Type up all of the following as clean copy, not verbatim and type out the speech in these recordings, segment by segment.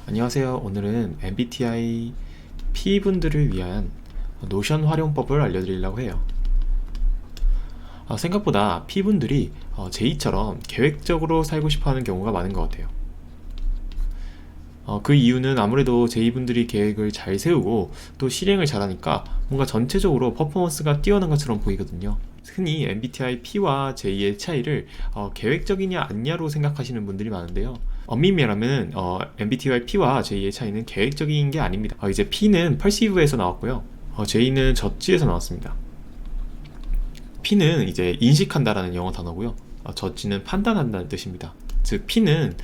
안녕하세요. 오늘은 MBTI P분들을 위한 노션 활용법을 알려드리려고 해요. 생각보다 P분들이 J처럼 계획적으로 살고 싶어 하는 경우가 많은 것 같아요. 그 이유는 아무래도 J분들이 계획을 잘 세우고 또 실행을 잘하니까 뭔가 전체적으로 퍼포먼스가 뛰어난 것처럼 보이거든요. 흔히 MBTI P와 J의 차이를 계획적이냐 아니냐로 생각하시는 분들이 많은데요. 엄밀히 말하면 MBTI P와 J의 차이는 계획적인 게 아닙니다. 이제 P는 perceive에서 나왔고요. J는 judge에서 나왔습니다. P는 이제 인식한다라는 영어 단어고요. judge는 판단한다는 뜻입니다. 즉 P는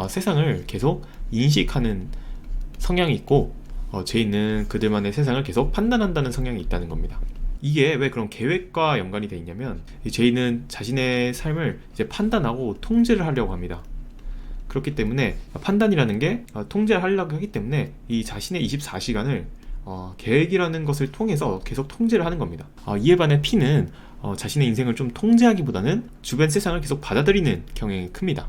세상을 계속 인식하는 성향이 있고 J는 그들만의 세상을 계속 판단한다는 성향이 있다는 겁니다. 이게 왜 그런 계획과 연관이 돼 있냐면 J는 자신의 삶을 이제 판단하고 통제를 하려고 합니다. 그렇기 때문에 판단이라는 게 통제를 하려고 하기 때문에 이 자신의 24시간을 계획이라는 것을 통해서 계속 통제를 하는 겁니다. 이에 반해 P는 자신의 인생을 좀 통제하기보다는 주변 세상을 계속 받아들이는 경향이 큽니다.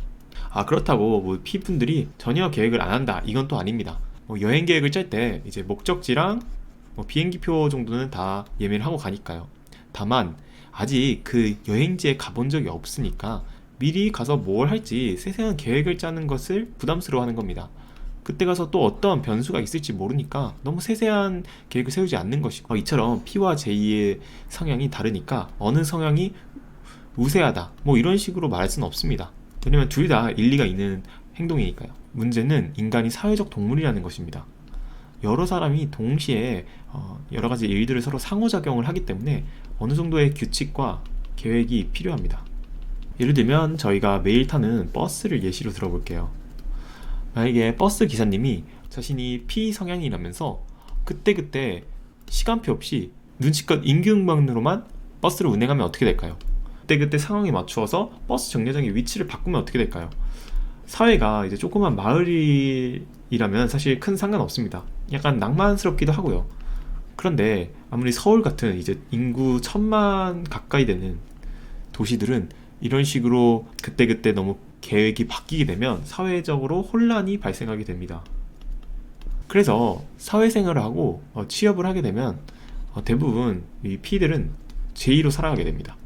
그렇다고 뭐 P분들이 전혀 계획을 안 한다, 이건 또 아닙니다. 여행 계획을 짤 때 이제 목적지랑 비행기표 정도는 다 예매를 하고 가니까요. 다만 아직 그 여행지에 가본 적이 없으니까 미리 가서 뭘 할지 세세한 계획을 짜는 것을 부담스러워하는 겁니다. 그때 가서 또 어떤 변수가 있을지 모르니까 너무 세세한 계획을 세우지 않는 것이고, 이처럼 P와 J의 성향이 다르니까 어느 성향이 우세하다 뭐 이런 식으로 말할 수는 없습니다. 왜냐면 둘 다 일리가 있는 행동이니까요. 문제는 인간이 사회적 동물이라는 것입니다. 여러 사람이 동시에 여러 가지 일들을 서로 상호작용을 하기 때문에 어느 정도의 규칙과 계획이 필요합니다. 예를 들면 저희가 매일 타는 버스를 예시로 들어볼게요. 만약에 버스 기사님이 자신이 P 성향이라면서 그때그때 시간표 없이 눈치껏 임기응변으로만 버스를 운행하면 어떻게 될까요? 그때그때 상황에 맞추어서 버스 정류장의 위치를 바꾸면 어떻게 될까요? 사회가 이제 조그만 마을이라면 사실 큰 상관 없습니다. 약간 낭만스럽기도 하고요. 그런데 아무리 서울 같은 이제 인구 1000만 가까이 되는 도시들은 이런 식으로 그때그때 너무 계획이 바뀌게 되면 사회적으로 혼란이 발생하게 됩니다. 그래서 사회생활을 하고 취업을 하게 되면 대부분 이 P들은 J로 살아가게 됩니다.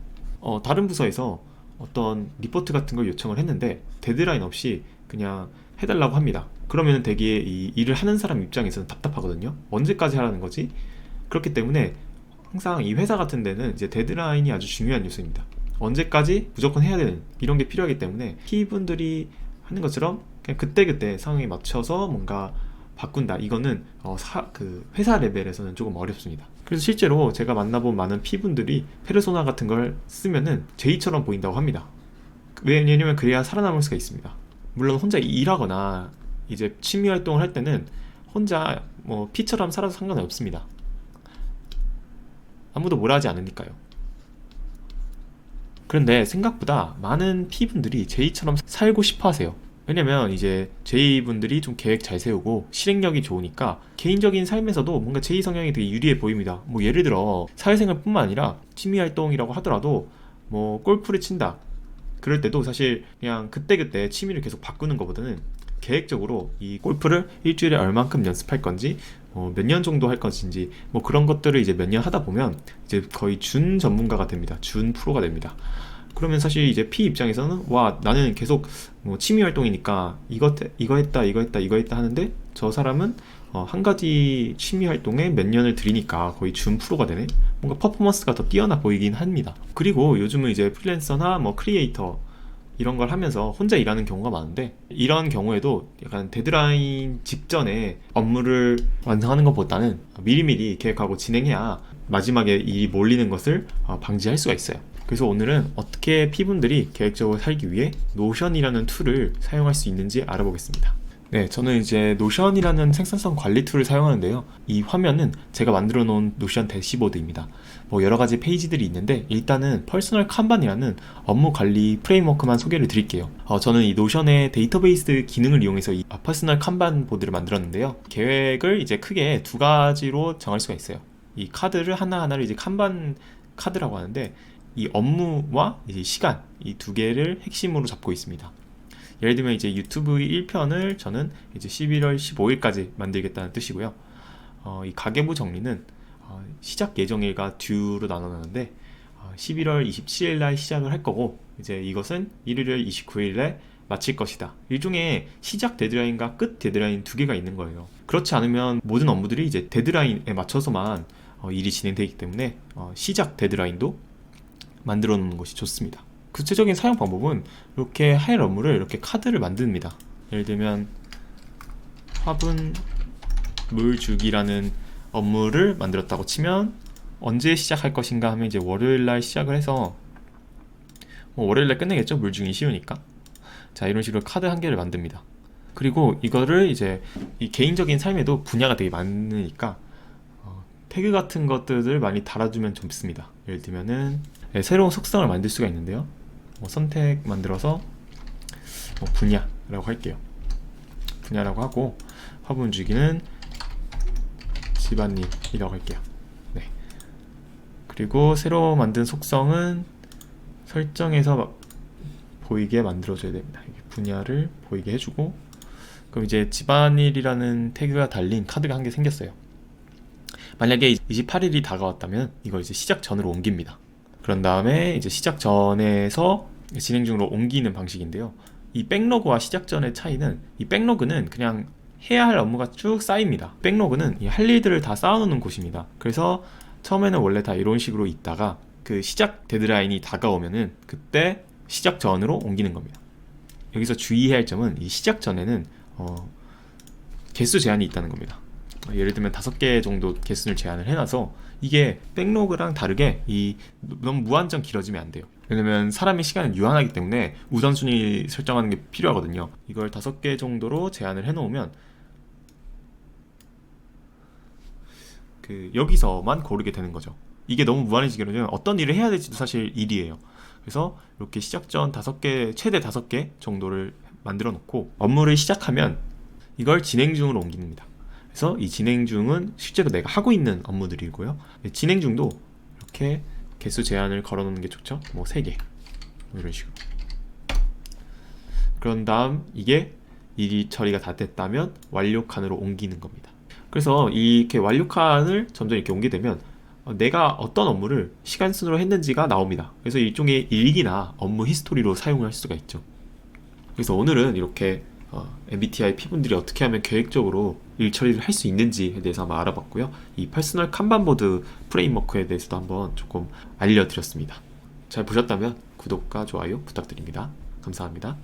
다른 부서에서 어떤 리포트 같은 걸 요청을 했는데 데드라인 없이 그냥 해달라고 합니다. 그러면 되게 이 일을 하는 사람 입장에서는 답답하거든요. 언제까지 하라는 거지? 그렇기 때문에 항상 이 회사 같은 데는 이제 데드라인이 아주 중요한 요소입니다. 언제까지 무조건 해야 되는 이런 게 필요하기 때문에 P분들이 하는 것처럼 그냥 그때그때 상황에 맞춰서 뭔가 바꾼다, 이거는 그 회사 레벨에서는 조금 어렵습니다. 그래서 실제로 제가 만나본 많은 P분들이 페르소나 같은 걸 쓰면은 J처럼 보인다고 합니다. 왜냐면 그래야 살아남을 수가 있습니다. 물론 혼자 일하거나 이제 취미 활동을 할 때는 혼자 뭐 P처럼 살아도 상관이 없습니다. 아무도 뭐라 하지 않으니까요. 그런데 생각보다 많은 P분들이 J처럼 살고 싶어 하세요. 왜냐면 이제 J분들이 좀 계획 잘 세우고 실행력이 좋으니까 개인적인 삶에서도 뭔가 J 성향이 되게 유리해 보입니다. 뭐 예를 들어 사회생활 뿐만 아니라 취미활동이라고 하더라도 뭐 골프를 친다, 그럴 때도 사실 그냥 그때그때 취미를 계속 바꾸는 것보다는 계획적으로 이 골프를 일주일에 얼만큼 연습할 건지 몇 년 정도 할 것인지 뭐 그런 것들을 이제 몇 년 하다 보면 이제 거의 준 전문가가 됩니다. 준 프로가 됩니다. 그러면 사실 이제 P 입장에서는 와, 나는 계속 뭐 취미 활동이니까 이거 했다 하는데 저 사람은 한 가지 취미 활동에 몇 년을 들이니까 거의 준 프로가 되네. 뭔가 퍼포먼스가 더 뛰어나 보이긴 합니다. 그리고 요즘은 이제 프리랜서나 뭐 크리에이터 이런 걸 하면서 혼자 일하는 경우가 많은데, 이런 경우에도 약간 데드라인 직전에 업무를 완성하는 것보다는 미리미리 계획하고 진행해야 마지막에 일이 몰리는 것을 방지할 수가 있어요. 그래서 오늘은 어떻게 P분들이 계획적으로 살기 위해 노션이라는 툴을 사용할 수 있는지 알아보겠습니다. 네, 저는 이제 노션이라는 생산성 관리 툴을 사용하는데요. 이 화면은 제가 만들어 놓은 노션 대시보드입니다. 뭐 여러 가지 페이지들이 있는데 일단은 퍼스널 칸반이라는 업무 관리 프레임워크만 소개를 드릴게요. 저는 이 노션의 데이터베이스 기능을 이용해서 이 퍼스널 칸반 보드를 만들었는데요. 계획을 이제 크게 두 가지로 정할 수가 있어요. 이 카드를 하나하나를 이제 칸반 카드라고 하는데, 이 업무와 이제 시간, 이 두 개를 핵심으로 잡고 있습니다. 예를 들면 이제 유튜브 1편을 저는 이제 11월 15일까지 만들겠다는 뜻이고요. 이 가계부 정리는 시작 예정일과 듀로 나눠놨는데 11월 27일 날 시작을 할 거고, 이제 이것은 1월 29일에 마칠 것이다. 일종의 시작 데드라인과 끝 데드라인 두 개가 있는 거예요. 그렇지 않으면 모든 업무들이 이제 데드라인에 맞춰서만 일이 진행되기 때문에 시작 데드라인도 만들어 놓는 것이 좋습니다. 구체적인 사용 방법은 이렇게 할 업무를 이렇게 카드를 만듭니다. 예를 들면 화분 물 주기라는 업무를 만들었다고 치면 언제 시작할 것인가 하면 이제 월요일날 시작을 해서 월요일날 끝내겠죠. 물 주기 쉬우니까. 자, 이런 식으로 카드 한 개를 만듭니다. 그리고 이거를 이제 이 개인적인 삶에도 분야가 되게 많으니까 태그 같은 것들을 많이 달아주면 좋습니다. 예를 들면은 새로운 속성을 만들 수가 있는데요. 선택 만들어서 분야라고 할게요. 분야라고 하고 화분 주기는 집안일이라고 할게요. 네. 그리고 새로 만든 속성은 설정해서 보이게 만들어줘야 됩니다. 분야를 보이게 해주고, 그럼 이제 집안일이라는 태그가 달린 카드가 한 개 생겼어요. 만약에 28일이 다가왔다면 이걸 이제 시작 전으로 옮깁니다. 그런 다음에 이제 시작 전에서 진행 중으로 옮기는 방식인데요. 이 백로그와 시작 전의 차이는, 이 백로그는 그냥 해야 할 업무가 쭉 쌓입니다. 백로그는 이 할 일들을 다 쌓아놓는 곳입니다. 그래서 처음에는 원래 다 이런 식으로 있다가 그 시작 데드라인이 다가오면은 그때 시작 전으로 옮기는 겁니다. 여기서 주의해야 할 점은 이 시작 전에는 개수 제한이 있다는 겁니다. 예를 들면 5개 정도 개수를 제한을 해놔서 이게 백로그랑 다르게 너무 무한정 길어지면 안 돼요. 왜냐면 사람의 시간은 유한하기 때문에 우선순위 설정하는 게 필요하거든요. 이걸 5개 정도로 제한을 해놓으면 여기서만 고르게 되는 거죠. 이게 너무 무한해지게 되면 어떤 일을 해야 될지도 사실 일이에요. 그래서 이렇게 시작 전 5개, 최대 5개 정도를 만들어 놓고 업무를 시작하면 이걸 진행 중으로 옮깁니다. 그래서 이 진행 중은 실제로 내가 하고 있는 업무들이고요. 진행 중도 이렇게 개수 제한을 걸어 놓는 게 좋죠. 3개 이런 식으로. 그런 다음 이게 일이 처리가 다 됐다면 완료 칸으로 옮기는 겁니다. 그래서 이렇게 완료 칸을 점점 이렇게 옮기게 되면 내가 어떤 업무를 시간 순으로 했는지가 나옵니다. 그래서 일종의 일기나 업무 히스토리로 사용할 수가 있죠. 그래서 오늘은 이렇게 MBTI P분들이 어떻게 하면 계획적으로 일 처리를 할 수 있는지에 대해서 한번 알아봤고요. 이 퍼스널 칸반보드 프레임워크에 대해서도 한번 조금 알려드렸습니다. 잘 보셨다면 구독과 좋아요 부탁드립니다. 감사합니다.